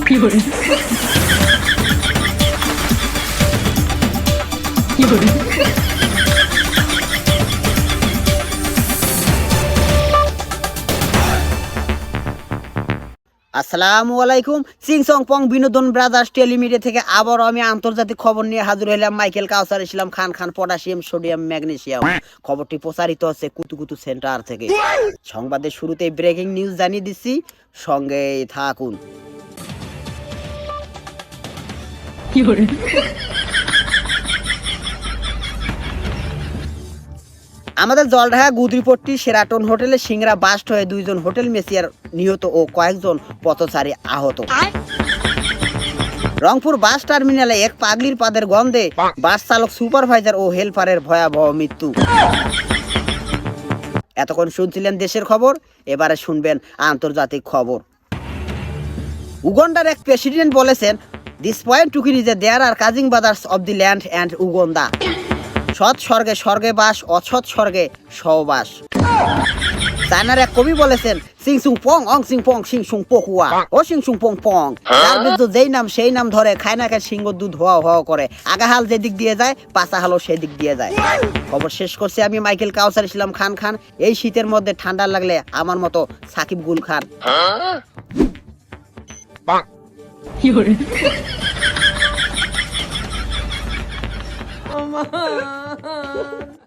有人，有人， আসসালামু আলাইকুম। সিংসং পং বিনোদন ব্রাদার্স টেলিমিডিয়া থেকে আবারও আমি আন্তর্জাতিক খবর নিয়ে হাজির হলাম। মাইকেল কাউসার ইসলাম খান খান পটাশিয়াম সোডিয়াম ম্যাগনেসিয়াম। খবরটি প্রচারিত হচ্ছে কুতুকুতু সেন্টার থেকে। সংবাদের শুরুতেই ব্রেকিং নিউজ জানিয়ে দিচ্ছি, সঙ্গেই থাকুন। 有人， আমাদের জলঢাকা গুদরিপট্টি সেরাটন হোটেলে সিংড়া বাস্ট হয়ে দুইজন হোটেল মেসিয়ার নিহত ও কয়েকজন পথচারী আহত। রংপুর বাস টার্মিনালে এক পাগলির পাদের গন্ধে বাস চালক সুপারভাইজার ও হেলপারের ভয়াবহ মৃত্যু। এতক্ষণ শুনছিলেন দেশের খবর, এবারে শুনবেন আন্তর্জাতিক খবর। উগান্ডার এক প্রেসিডেন্ট বলেছেন, দিস পয়েন্ট টুকিন is there are cousin brothers of the land and Uganda. সৎ স্বর্গে স্বর্গে বাস, অসৎ স্বর্গে সহবাস। চায়নার এক কবি বলেছেন, সিং সুং পং অং সিং পং সিং সুং পকুয়া ও সিং সুং পং পং। যার বিরুদ্ধে যেই নাম সেই নাম ধরে, খায় না খায় সিংহ দুধ হওয়া হওয়া করে। আগা হাল যেদিক দিয়ে যায়, পাছা হালও সেদিক দিয়ে যায়। খবর শেষ করছি আমি মাইকেল কাউসার ইসলাম খান খান। এই শীতের মধ্যে ঠান্ডা লাগলে আমার মতো সাকিব গুল খান। 有人， 妈妈。